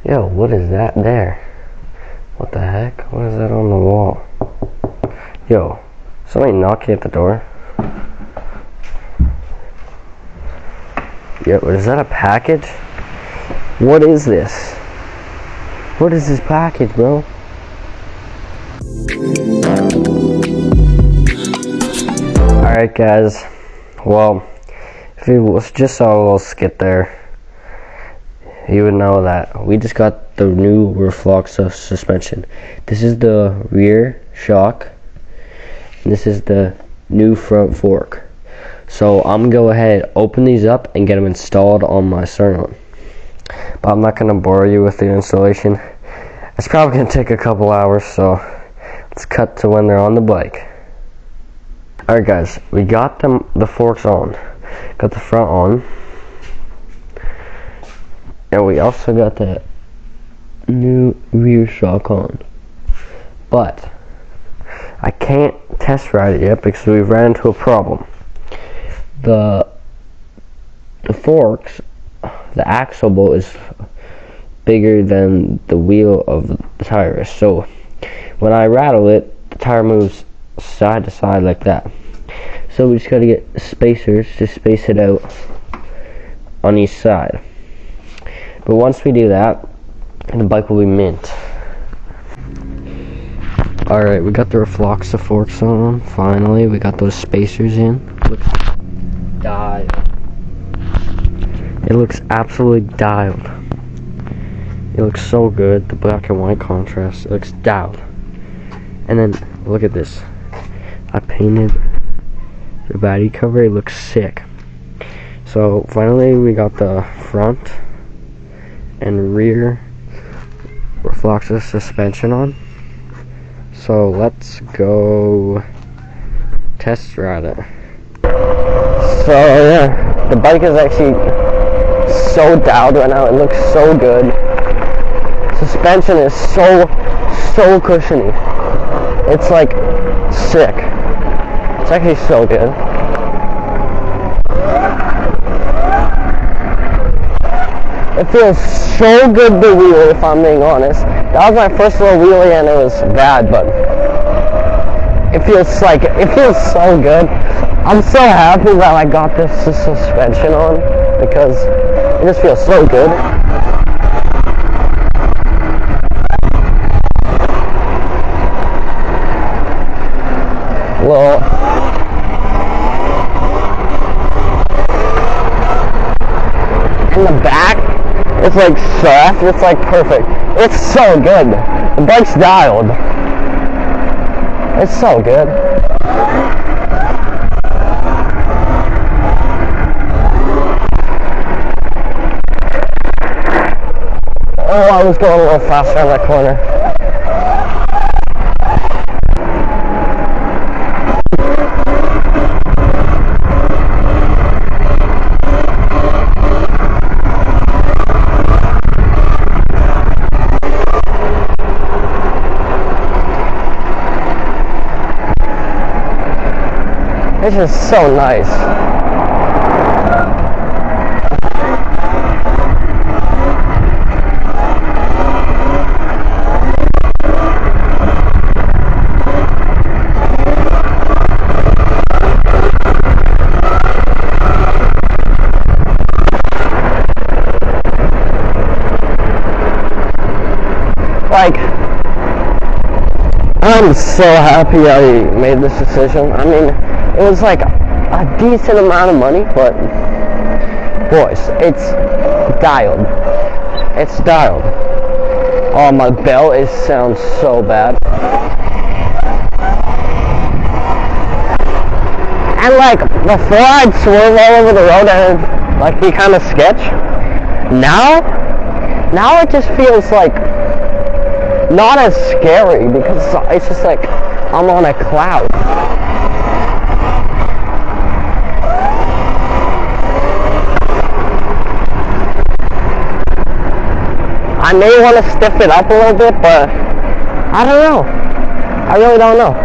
Yo, what is that there? What the heck? What is that on the wall? Yo, somebody knocking at the door? Yo, is that a package? What is this? What is this package, bro? Alright guys, well, if you just saw a little skit there, you would know that we just got the new rofloxa suspension. This is the rear shock, and this is the new front fork. So I'm gonna go ahead, open these up, and get them installed on my Surron. But I'm not gonna bore you with the installation. It's probably gonna take a couple hours, so let's cut to when they're on the bike. Alright guys, we got the forks on. Got the front on. And we also got the new rear shock on. But I can't test ride it yet because we ran into a problem. The forks, the axle bolt is bigger than the wheel of the tire is. So when I rattle it, the tire moves side to side like that. So we just gotta get spacers to space it out on each side. But once we do that, the bike will be mint. Alright, we got the rofloxa forks on. Finally, we got those spacers in. Looks dialed. It looks absolutely dialed. It looks so good. The black and white contrast. It looks dialed. And then, look at this. I painted the body cover. It looks sick. So, finally, we got the front and rear rofloxa suspension on. So let's go test ride it. So yeah, the bike is actually so dialed right now. It looks so good. Suspension is so cushiony. It's like sick. It's actually so good. It feels so good to wheel, if I'm being honest. That was my first little wheelie and it was bad, but it feels so good. I'm so happy that I got this suspension on because it just feels so good. Well, in the back, it's like soft, it's like perfect. It's so good. The bike's dialed. It's so good. Oh, I was going a little faster on that corner. It's just so nice. Like, I'm so happy I made this decision. I mean, it was like a decent amount of money, but boys, it's dialed. It's dialed. Oh, my bell sounds so bad. And like before, I'd swerve all over the road and like be kind of sketch. Now it just feels like not as scary because it's just like I'm on a cloud. I may want to stiff it up a little bit, but I don't know. I really don't know.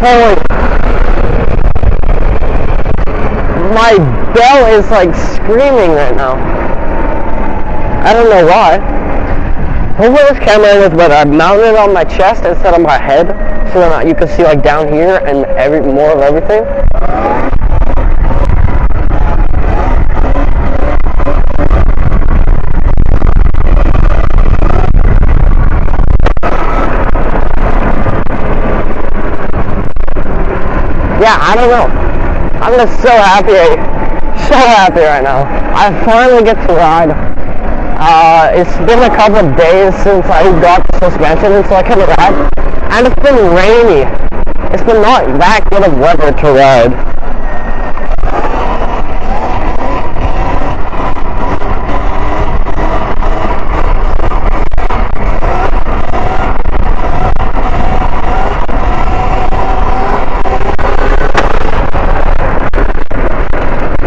Holy, my belt is like screaming right now. I don't know why. Hopefully this camera is better. I mounted it on my chest instead of my head, so then you can see like down here and more of everything. Yeah, I don't know. I'm just so happy right now. I finally get to ride. It's been a couple of days since I got the suspension and so I couldn't ride. And it's been rainy. It's been not that good of weather to ride.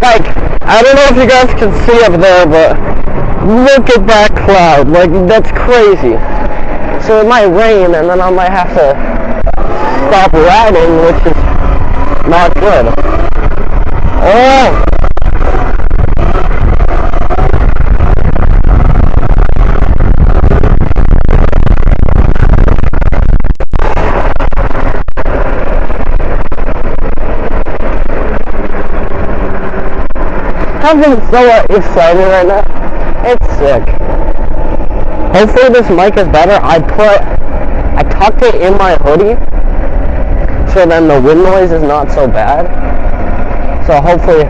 Like, I don't know if you guys can see up there, but look at that cloud. Like, that's crazy. So it might rain, and then I might have to stop riding, which is not good. Oh! I'm so excited right now. It's sick. Hopefully this mic is better. I tucked it in my hoodie, so then the wind noise is not so bad. So hopefully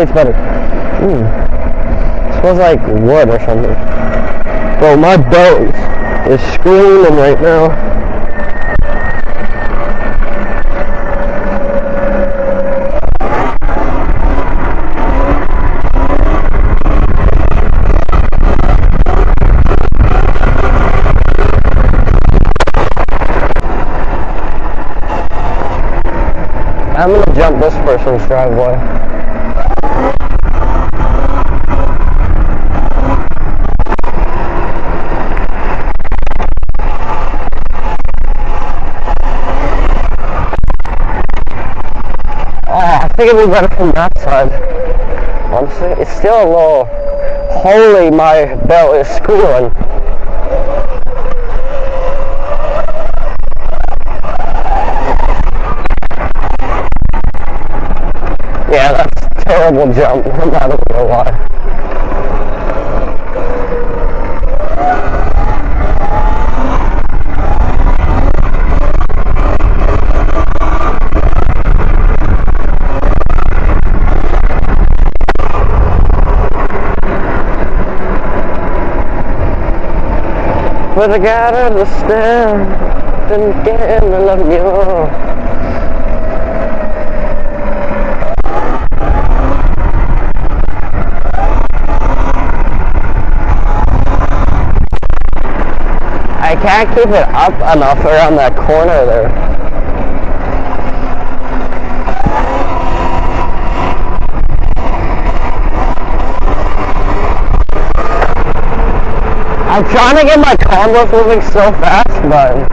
it's better. It smells like wood or something. Bro, my belt is screaming right now. I'm gonna jump this person's driveway. I think it'd be better from that side. Honestly, it's still a little. Holy, my belt is squealing. Yeah, that's a terrible jump. I'm not gonna lie. But I gotta understand, then again I love you. I can't keep it up enough around that corner there. I'm trying to get my combos moving so fast, but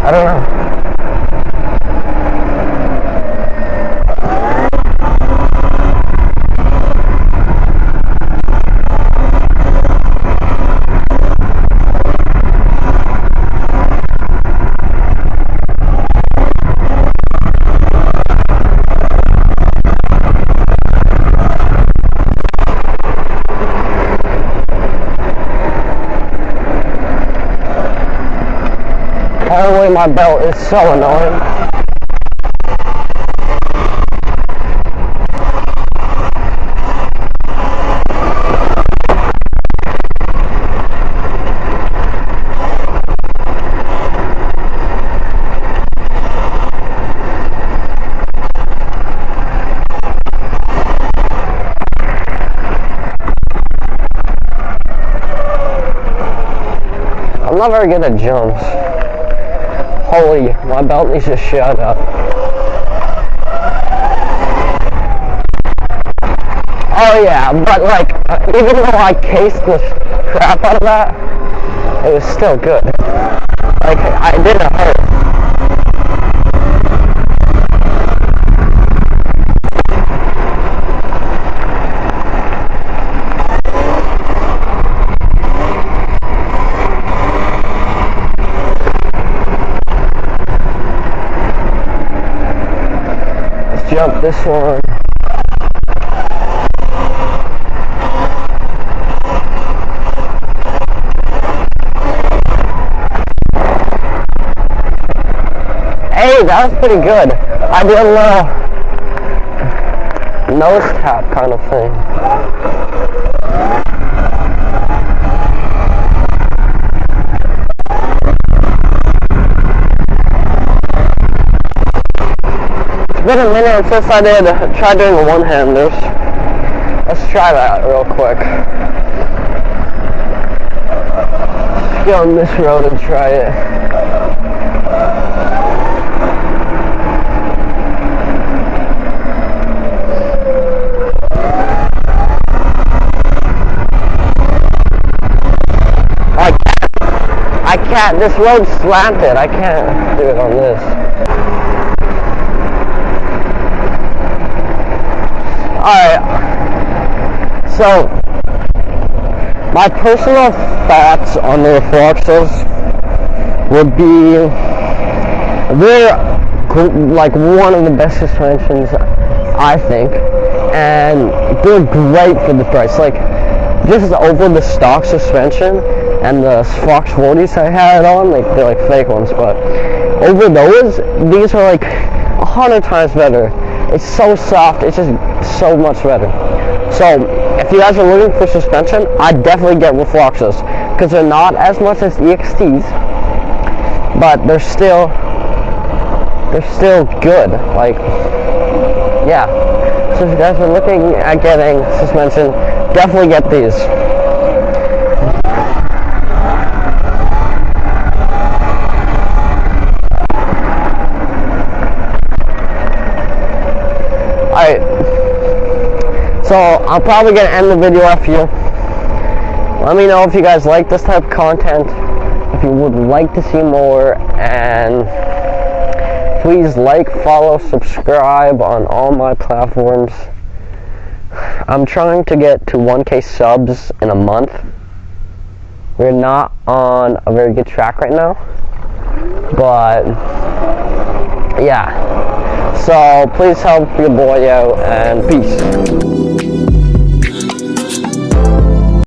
I don't know. Holy, my belt is so annoying. I'm not very good at jumps. Holy, my belt needs to shut up. Oh yeah, but like, even though I cased the crap out of that, it was still good. Like, it didn't hurt. jump this one. Hey, that was pretty good. I did a little nose tap kind of thing. It's been a minute since I tried doing the one-handers. Let's try that real quick. Let's go on this road and try it. I can't, this road's slanted, I can't do it on this. Alright, so, my personal thoughts on the rofloxas would be, they're like one of the best suspensions, I think, and they're great for the price. Like, just over the stock suspension, and the Fox 40s I had on, like they're like fake ones, but over those, these are like 100 times better. It's so soft, it's just so much better. So if you guys are looking for suspension, I'd definitely get rofloxas, because they're not as much as EXTs, but they're still good. Like, yeah. So if you guys are looking at getting suspension, definitely get these. Alright, so I'm probably going to end the video after you. Let me know if you guys like this type of content, if you would like to see more, and please like, follow, subscribe on all my platforms. I'm trying to get to 1K subs in a month. We're not on a very good track right now, but yeah. So please help your boy out, and peace.